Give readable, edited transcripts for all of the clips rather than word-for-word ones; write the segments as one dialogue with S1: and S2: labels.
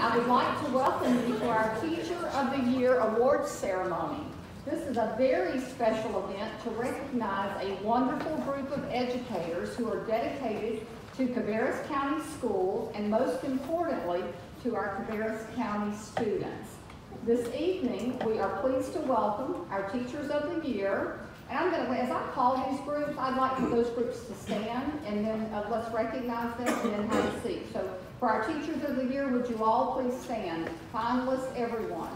S1: I would like to welcome you to our Teacher of the Year Awards ceremony. This is a very special event to recognize a wonderful group of educators who are dedicated to Cabarrus County schools and, most importantly, to our Cabarrus County students. This evening, we are pleased to welcome our Teachers of the Year. And I'm going to, as I call these groups, I'd like for those groups to stand, and then let's recognize them and then have a seat. So for our Teachers of the Year, would you all please stand? Finalists, everyone.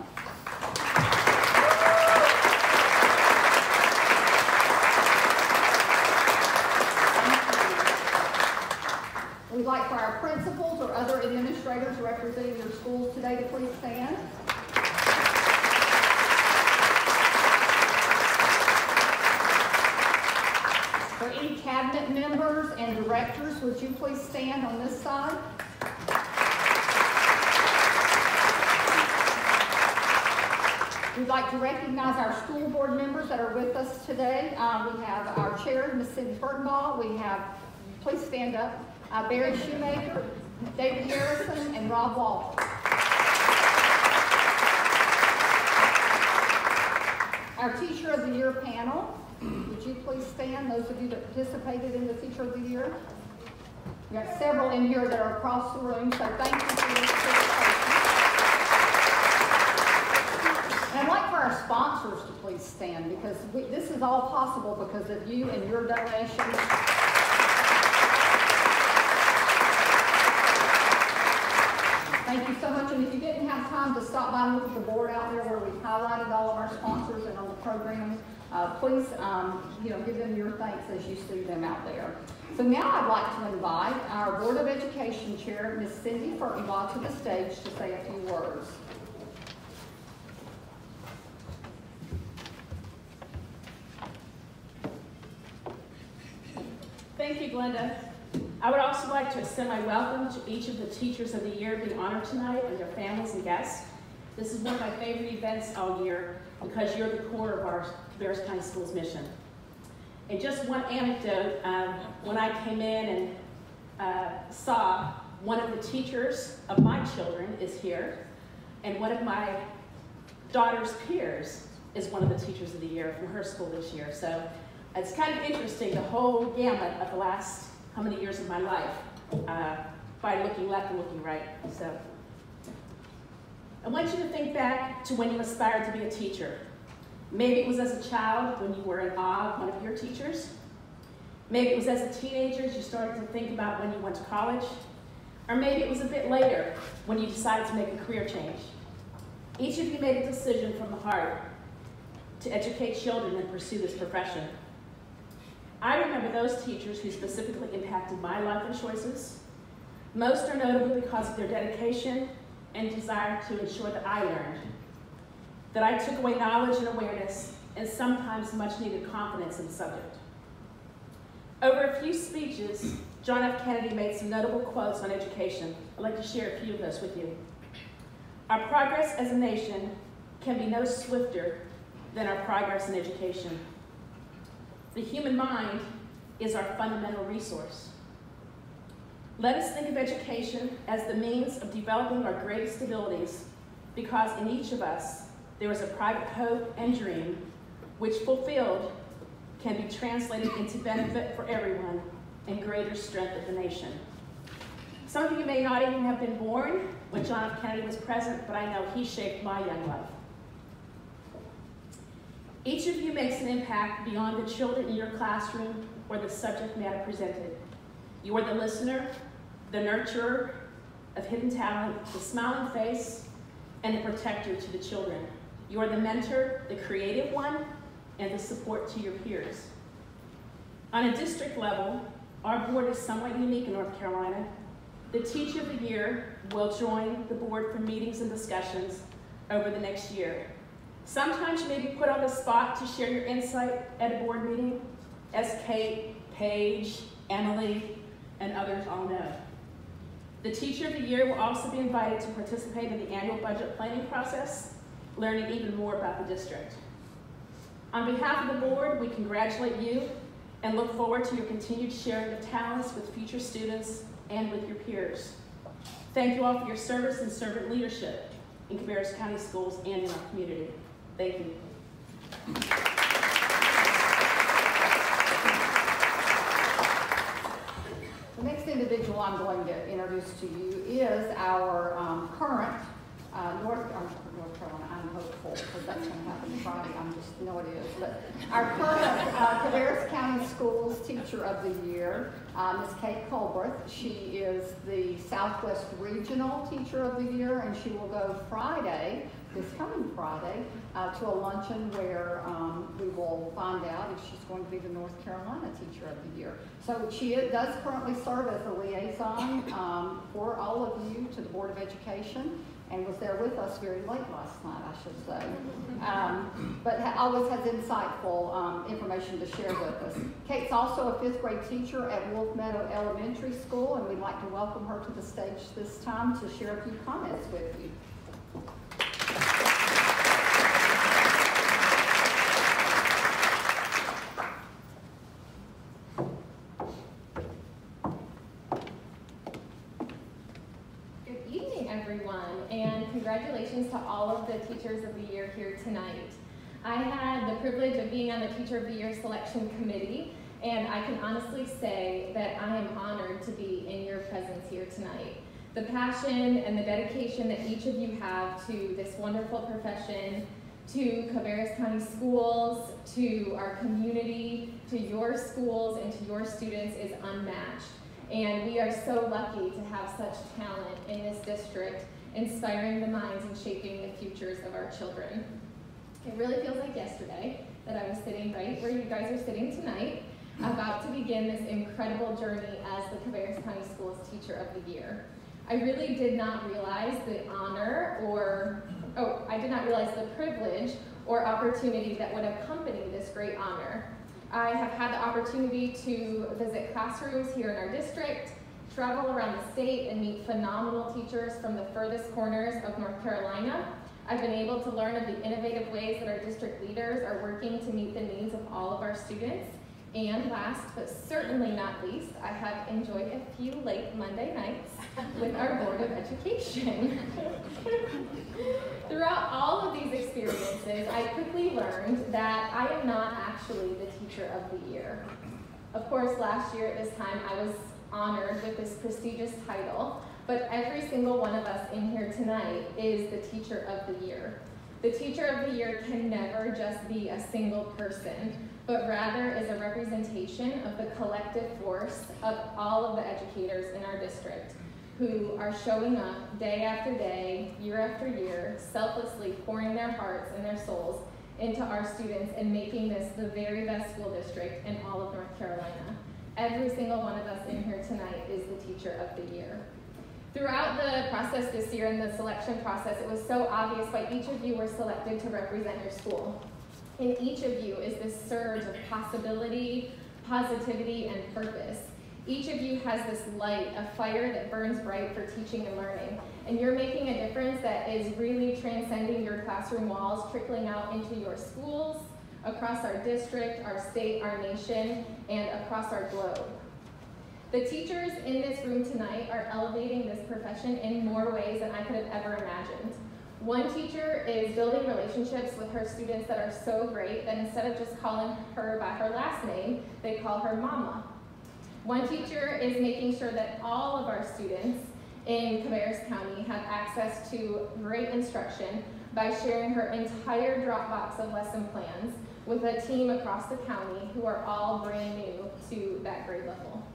S1: We'd like for our principals or other administrators representing your schools today to please stand. For any cabinet members and directors, would you please stand on this side? We'd like to recognize our school board members that are with us today. We have our chair, Ms. Fertenbaugh. We have, please stand up, Barry Shoemaker, David Harrison, and Rob Walsh. Our Teacher of the Year panel. Would you please stand, those of you that participated in the Teacher of the Year? We've got several in here that are across the room, so thank you for your participation. And I'd like for our sponsors to please stand, because this is all possible because of you and your donations. Thank you so much, and if you didn't have time to stop by and look at the board out there where we've highlighted all of our sponsors and on the program, please give them your thanks as you see them out there. So now I'd like to invite our Board of Education Chair, Ms. Cindy Fertenbaugh, to the stage to say a few words.
S2: Thank you, Glenda. I would also like to extend my welcome to each of the Teachers of the Year being honored tonight and their families and guests. This is one of my favorite events all year because you're the core of our Cabarrus County Schools mission. And just one anecdote, when I came in and saw one of the teachers of my children is here, and one of my daughter's peers is one of the Teachers of the Year from her school this year. So it's kind of interesting, the whole gamut of the last how many years of my life by looking left and looking right. So I want you to think back to when you aspired to be a teacher. Maybe it was as a child when you were in awe of one of your teachers. Maybe it was as a teenager you started to think about when you went to college. Or maybe it was a bit later when you decided to make a career change. Each of you made a decision from the heart to educate children and pursue this profession. I remember those teachers who specifically impacted my life and choices. Most are notable because of their dedication and desire to ensure that I learned, that I took away knowledge and awareness, and sometimes much needed confidence in the subject. Over a few speeches, John F. Kennedy made some notable quotes on education. I'd like to share a few of those with you. Our progress as a nation can be no swifter than our progress in education. The human mind is our fundamental resource. Let us think of education as the means of developing our greatest abilities, because in each of us, there is a private hope and dream, which fulfilled can be translated into benefit for everyone and greater strength of the nation. Some of you may not even have been born when John F. Kennedy was president, but I know he shaped my young life. Each of you makes an impact beyond the children in your classroom or the subject matter presented. You are the listener, the nurturer of hidden talent, the smiling face, and the protector to the children. You are the mentor, the creative one, and the support to your peers. On a district level, our board is somewhat unique in North Carolina. The Teacher of the Year will join the board for meetings and discussions over the next year. Sometimes you may be put on the spot to share your insight at a board meeting, as Kate, Paige, Emily, and others all know. The Teacher of the Year will also be invited to participate in the annual budget planning process, learning even more about the district. On behalf of the board, we congratulate you and look forward to your continued sharing of talents with future students and with your peers. Thank you all for your service and servant leadership in Cabarrus County Schools and in our community. Thank you.
S1: The next individual I'm going to introduce to you is our current North Carolina. I'm hopeful because that's going to happen Friday. I just know it is. But our current Cabarrus County Schools Teacher of the Year, Ms. Kate Culbreth. She is the Southwest Regional Teacher of the Year, and she will go Friday, this coming Friday, to a luncheon where we will find out if she's going to be the North Carolina Teacher of the Year. So she does currently serve as a liaison for all of you to the Board of Education, and was there with us very late last night, I should say. But always has insightful information to share with us. Kate's also a 5th grade teacher at Meadow Elementary School, and we'd like to welcome her to the stage this time to share a few comments with you.
S3: Congratulations to all of the Teachers of the Year here tonight. I had the privilege of being on the Teacher of the Year selection committee, and I can honestly say that I am honored to be in your presence here tonight. The passion and the dedication that each of you have to this wonderful profession, to Cabarrus County Schools, to our community, to your schools, and to your students is unmatched. And we are so lucky to have such talent in this district, inspiring the minds and shaping the futures of our children. It really feels like yesterday that I was sitting right where you guys are sitting tonight, about to begin this incredible journey as the Cabarrus County Schools Teacher of the Year. I really did not realize the honor I did not realize the privilege or opportunity that would accompany this great honor. I have had the opportunity to visit classrooms here in our district, travel around the state and meet phenomenal teachers from the furthest corners of North Carolina. I've been able to learn of the innovative ways that our district leaders are working to meet the needs of all of our students. And last, but certainly not least, I have enjoyed a few late Monday nights with our Board of Education. Throughout all of these experiences, I quickly learned that I am not actually the Teacher of the Year. Of course, last year at this time, I was honored with this prestigious title, but every single one of us in here tonight is the Teacher of the Year. The Teacher of the Year can never just be a single person, but rather is a representation of the collective force of all of the educators in our district who are showing up day after day, year after year, selflessly pouring their hearts and their souls into our students and making this the very best school district in all of North Carolina. Every single one of us in here tonight is the Teacher of the Year. Throughout the process this year, in the selection process, it was so obvious why each of you were selected to represent your school. In each of you is this surge of possibility, positivity, and purpose. Each of you has this light, a fire that burns bright for teaching and learning. And you're making a difference that is really transcending your classroom walls, trickling out into your schools, across our district, our state, our nation, and across our globe. The teachers in this room tonight are elevating this profession in more ways than I could have ever imagined. One teacher is building relationships with her students that are so great that instead of just calling her by her last name, they call her Mama. One teacher is making sure that all of our students in Cabarrus County have access to great instruction by sharing her entire Dropbox of lesson plans with a team across the county who are all brand new to that grade level.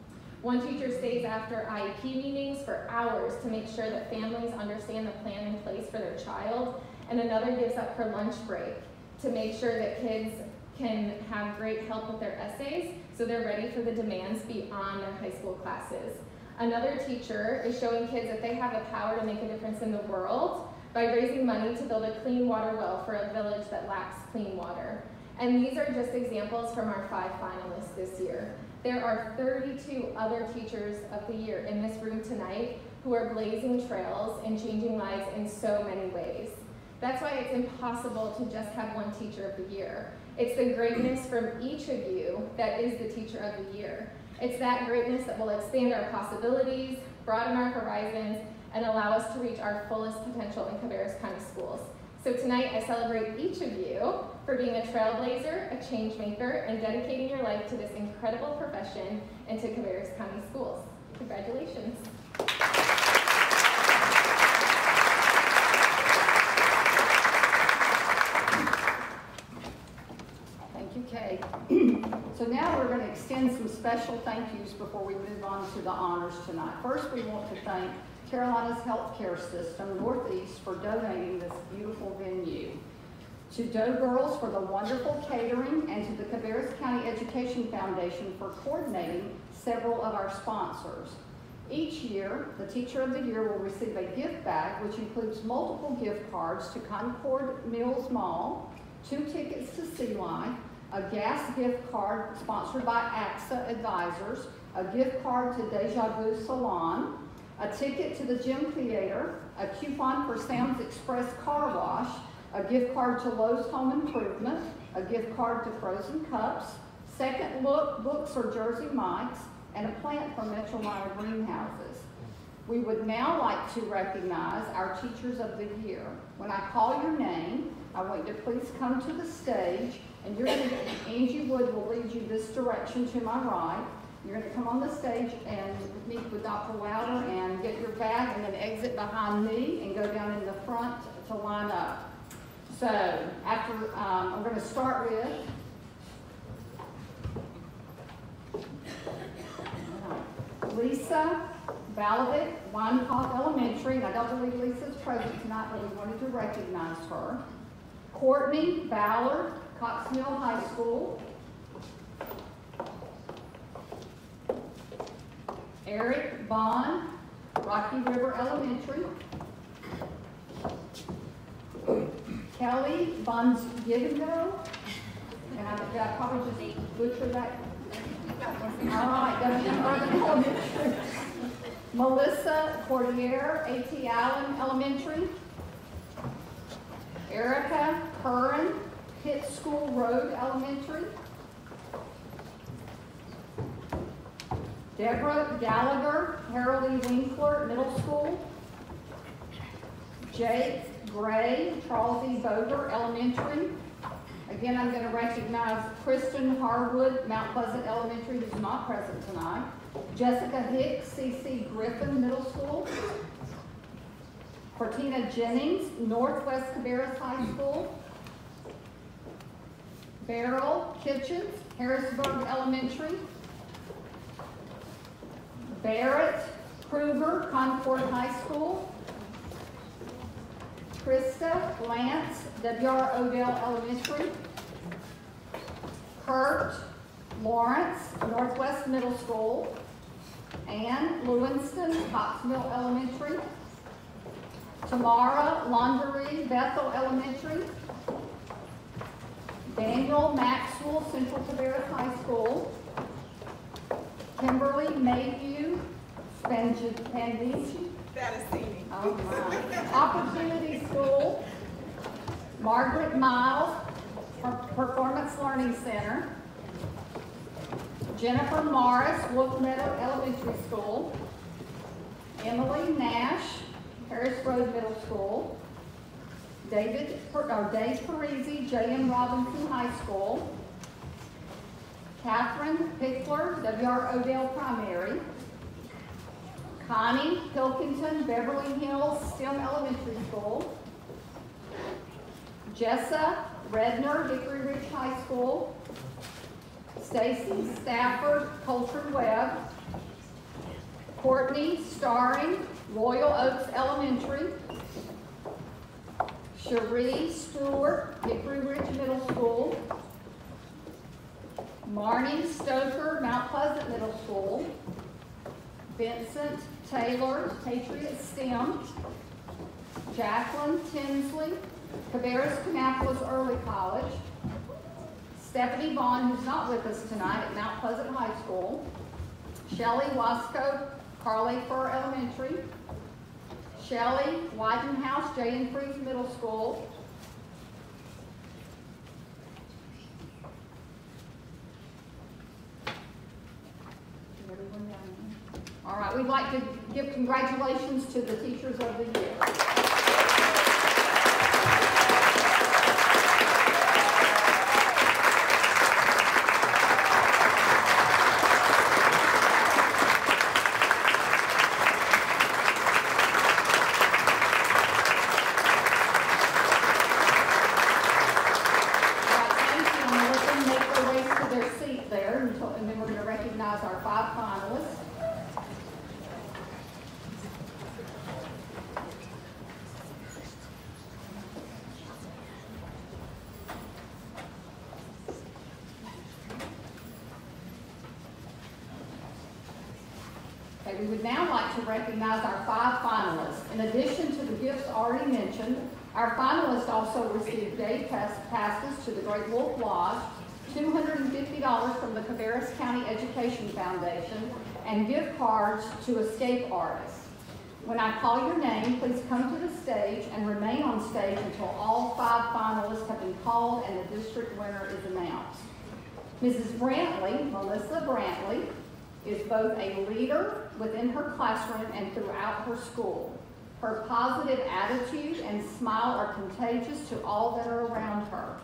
S3: One teacher stays after IEP meetings for hours to make sure that families understand the plan in place for their child, and another gives up her lunch break to make sure that kids can have great help with their essays so they're ready for the demands beyond their high school classes. Another teacher is showing kids that they have the power to make a difference in the world by raising money to build a clean water well for a village that lacks clean water. And these are just examples from our 5 finalists this year. There are 32 other Teachers of the Year in this room tonight who are blazing trails and changing lives in so many ways. That's why it's impossible to just have one Teacher of the Year. It's the greatness from each of you that is the Teacher of the Year. It's that greatness that will expand our possibilities, broaden our horizons, and allow us to reach our fullest potential in Cabarrus County schools. So tonight I celebrate each of you for being a trailblazer, a change maker, and dedicating your life to this incredible profession and to Cabarrus County schools. Congratulations.
S1: Thank you, Kay. So now we're going to extend some special thank yous before we move on to the honors tonight. First, we want to thank Carolina's Healthcare System Northeast for donating this beautiful venue, to Doe Girls for the wonderful catering, and to the Cabarrus County Education Foundation for coordinating several of our sponsors. Each year, the Teacher of the Year will receive a gift bag which includes multiple gift cards to Concord Mills Mall, 2 tickets to Sea Life, a gas gift card sponsored by AXA Advisors, a gift card to Deja Vu Salon, a ticket to the Gym Theater, a coupon for Sam's Express Car Wash, a gift card to Lowe's Home Improvement, a gift card to Frozen Cups, Second Look books or Jersey Mike's, and a plant from Metro Minor Greenhouses. We would now like to recognize our Teachers of the Year. When I call your name, I want you to please come to the stage, and Angie Wood will lead you this direction to my right. You're going to come on the stage and meet with Dr. Louder and get your bag, and then exit behind me and go down in the front to line up. So after, I'm going to start with Lisa Balavic, Weinhoff Elementary, and I don't believe Lisa's present tonight, but we wanted to recognize her. Courtney Ballard, Cox Mill High School. Eric Bond, Rocky River Elementary. Kelly Bongido, and I probably just butchered that. All right, W.M. Urban Elementary. Melissa Cordier, A.T. Allen Elementary. Erica Curran, Pitt School Road Elementary. Deborah Gallagher, Harold E. Winkler Middle School. Jake Gray, Charles E. Boger Elementary. Again, I'm going to recognize Kristen Harwood, Mount Pleasant Elementary, who's not present tonight. Jessica Hicks, C.C. Griffin Middle School. Cortina Jennings, Northwest Cabarrus High School. Beryl Kitchens, Harrisburg Elementary. Barrett Kruger, Concord High School. Krista Lance, W.R. Odell Elementary. Kurt Lawrence, Northwest Middle School. Ann Lewinston, Cox Mill Elementary. Tamara Laundrie, Bethel Elementary. Daniel Maxwell, Central Cabarrus High School. Kimberly Mayhew, Spandici.
S4: That is singing.
S1: Oh my. Opportunity School. Margaret Miles, Performance Learning Center. Jennifer Morris, Wolf Meadow Elementary School. Emily Nash, Harris Road Middle School. Dave Parisi, J.M. Robinson High School. Catherine Pickler, W.R. Odell Primary. Connie Pilkington, Beverly Hills STEM Elementary School. Jessa Redner, Hickory Ridge High School. Stacy Stafford, Coltrane Webb. Courtney Starring, Royal Oaks Elementary. Cherie Stewart, Hickory Ridge Middle School. Marnie Stoker, Mount Pleasant Middle School. Vincent Taylor, Patriot STEM. Jacqueline Tinsley, Cabarrus Kannapolis Early College. Stephanie Vaughn, who's not with us tonight, at Mount Pleasant High School. Shelley Wasco, Carly Fur Elementary. Shelley Whitenhouse, J.N. Freeze Middle School. All right, we'd like like to give congratulations to the Teachers of the Year. And then we're going to recognize our 5 finalists. Okay, we would now like to recognize our 5 finalists. In addition to the gifts already mentioned, our finalists also received day passes to the Great Wolf Lodge, $250 from the Cabarrus County Education Foundation, and gift cards to Escape Artists. When I call your name, please come to the stage and remain on stage until all 5 finalists have been called and the district winner is announced. Mrs. Brantley, Melissa Brantley, is both a leader within her classroom and throughout her school. Her positive attitude and smile are contagious to all that are around her.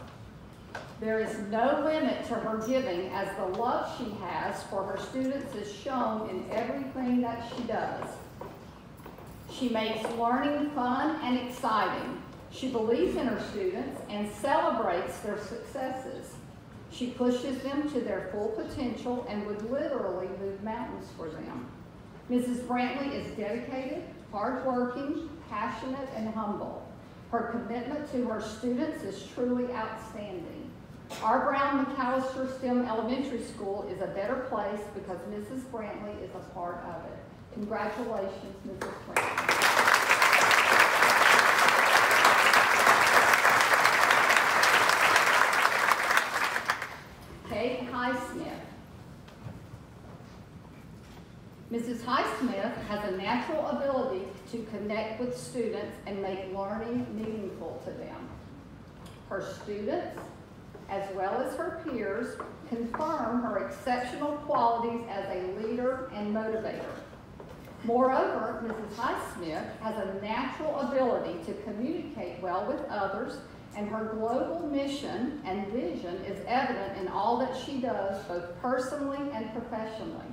S1: There is no limit to her giving, as the love she has for her students is shown in everything that she does. She makes learning fun and exciting. She believes in her students and celebrates their successes. She pushes them to their full potential and would literally move mountains for them. Mrs. Brantley is dedicated, hardworking, passionate, and humble. Her commitment to her students is truly outstanding. Our Brown McAllister STEM Elementary School is a better place because Mrs. Brantley is a part of it. Congratulations, Mrs. Brantley. Kate Highsmith. Mrs. Highsmith has a natural ability to connect with students and make learning meaningful to them. Her students, as well as her peers, confirm her exceptional qualities as a leader and motivator. Moreover, Mrs. Highsmith has a natural ability to communicate well with others, and her global mission and vision is evident in all that she does, both personally and professionally.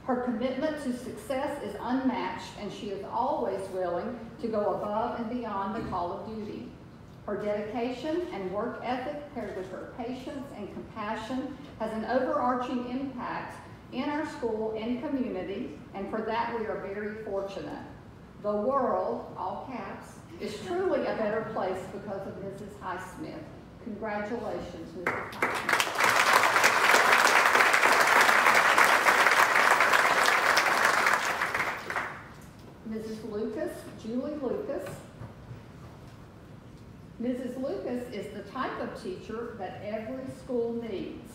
S1: Her commitment to success is unmatched, and she is always willing to go above and beyond the call of duty. Her dedication and work ethic, paired with her patience and compassion, has an overarching impact in our school and community, and for that we are very fortunate. The world, all caps, is truly a better place because of Mrs. Highsmith. Congratulations, Mrs. Highsmith. Mrs. Lucas, Julie Lucas. Mrs. Lucas is the type of teacher that every school needs.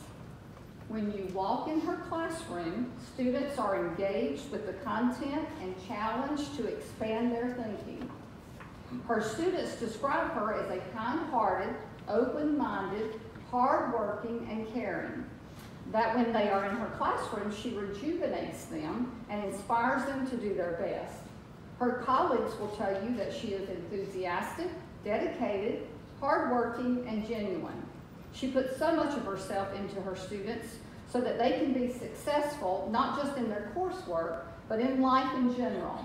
S1: When you walk in her classroom, students are engaged with the content and challenged to expand their thinking. Her students describe her as a kind-hearted, open-minded, hard-working, and caring. That when they are in her classroom, she rejuvenates them and inspires them to do their best. Her colleagues will tell you that she is enthusiastic, dedicated, hardworking, and genuine. She puts so much of herself into her students so that they can be successful, not just in their coursework, but in life in general.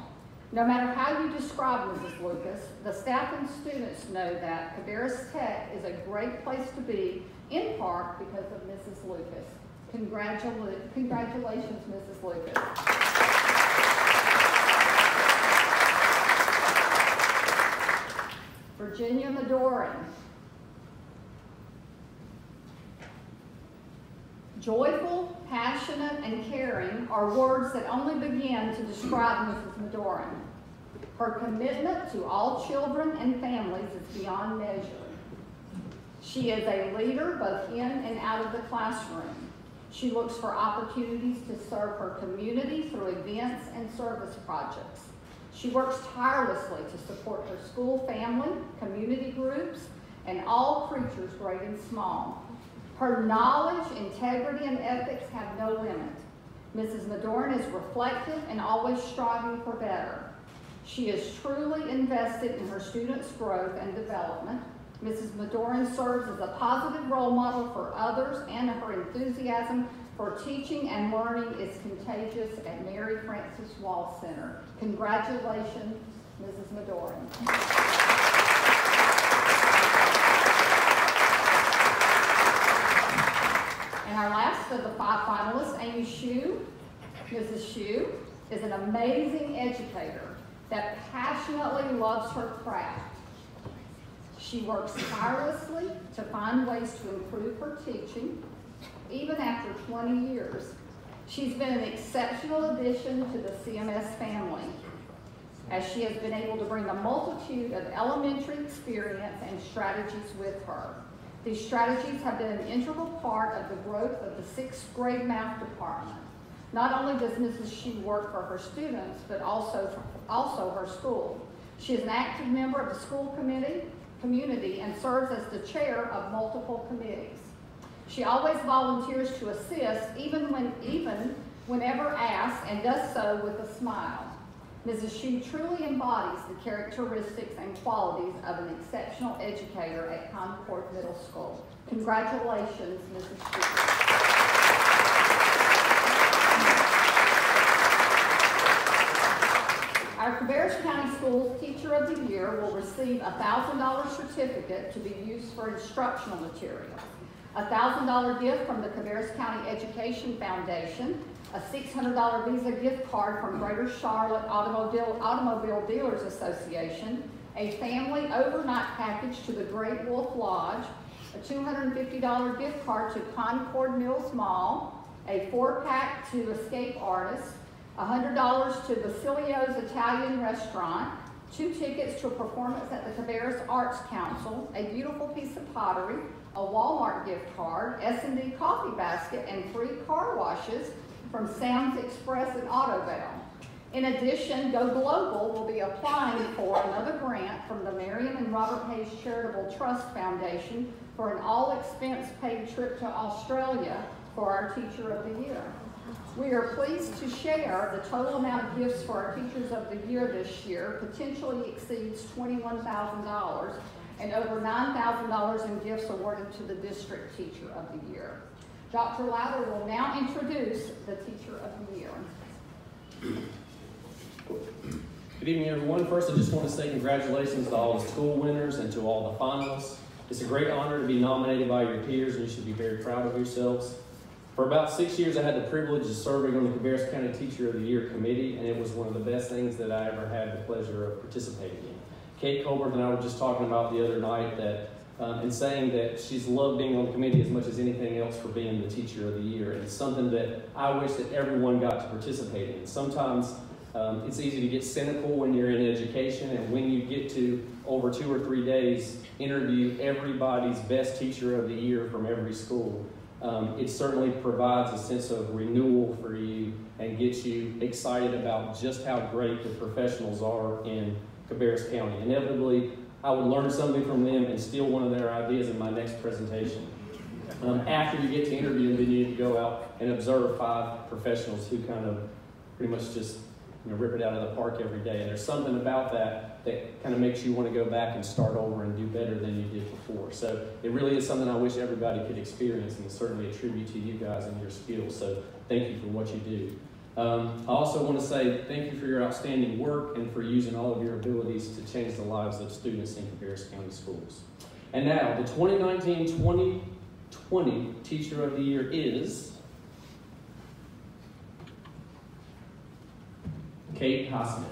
S1: No matter how you describe Mrs. Lucas, the staff and students know that Cabarrus Tech is a great place to be, in part because of Mrs. Lucas. Congratulations, Mrs. Lucas. Virginia Madoran. Joyful, passionate, and caring are words that only begin to describe Mrs. Madoran. Her commitment to all children and families is beyond measure. She is a leader both in and out of the classroom. She looks for opportunities to serve her community through events and service projects. She works tirelessly to support her school family, community groups, and all creatures great and small. Her knowledge, integrity, and ethics have no limit. Mrs. Medoran is reflective and always striving for better. She is truly invested in her students' growth and development. Mrs. Medoran serves as a positive role model for others, and her enthusiasm for teaching and learning is contagious at Mary Frances Wall Center. Congratulations, Mrs. Medoran. And our last of the 5 finalists, Amy Shue. Mrs. Shue is an amazing educator that passionately loves her craft. She works tirelessly to find ways to improve her teaching, even after 20 years. She's been an exceptional addition to the CMS family, as she has been able to bring a multitude of elementary experience and strategies with her. These strategies have been an integral part of the growth of the 6th grade math department. Not only does Mrs. Shue work for her students, but also her school. She is an active member of the school community and serves as the chair of multiple committees. She always volunteers to assist, even whenever asked, and does so with a smile. Mrs. Shue truly embodies the characteristics and qualities of an exceptional educator at Concord Middle School. Congratulations, Mrs. Shue. Our Cabarrus County Schools Teacher of the Year will receive a $1,000 certificate to be used for instructional materials, a $1,000 gift from the Cabarrus County Education Foundation, a $600 Visa gift card from Greater Charlotte Automobile Dealers Association, a family overnight package to the Great Wolf Lodge, a $250 gift card to Concord Mills Mall, a 4-pack to Escape Artists, $100 to Basilio's Italian Restaurant, 2 tickets to a performance at the Cabarrus Arts Council, a beautiful piece of pottery, a Walmart gift card, S&D coffee basket, and 3 car washes from Sam's Express and Autovale. In addition, Go Global will be applying for another grant from the Miriam and Robert Hayes Charitable Trust Foundation for an all-expense-paid trip to Australia for our Teacher of the Year. We are pleased to share the total amount of gifts for our Teachers of the Year this year potentially exceeds $21,000 and over $9,000 in gifts awarded to the District Teacher of the Year. Dr. Lowder will now introduce the Teacher of the Year.
S4: Good evening, everyone. First, I just want to say congratulations to all the school winners and to all the finalists. It's a great honor to be nominated by your peers, and you should be very proud of yourselves. For about 6 years, I had the privilege of serving on the Cabarrus County Teacher of the Year committee, and it was one of the best things that I ever had the pleasure of participating in. Kate Culbreth and I were just talking about the other night that, and saying that she's loved being on the committee as much as anything else for being the Teacher of the Year. And it's something that I wish that everyone got to participate in. Sometimes it's easy to get cynical when you're in education, and when you get to, over 2 or 3 days, interview everybody's best Teacher of the Year from every school. It certainly provides a sense of renewal for you and gets you excited about just how great the professionals are in Cabarrus County. Inevitably, I would learn something from them and steal one of their ideas in my next presentation. After you get to interview them, then you need to go out and observe 5 professionals who kind of pretty much just rip it out of the park every day. And there's something about that that kind of makes you want to go back and start over and do better than you did before. So it really is something I wish everybody could experience, and it's certainly a tribute to you guys and your skills. So thank you for what you do. I also want to say thank you for your outstanding work and for using all of your abilities to change the lives of students in Cabarrus County schools. And now, the 2019-2020 Teacher of the Year is Kate Highsmith.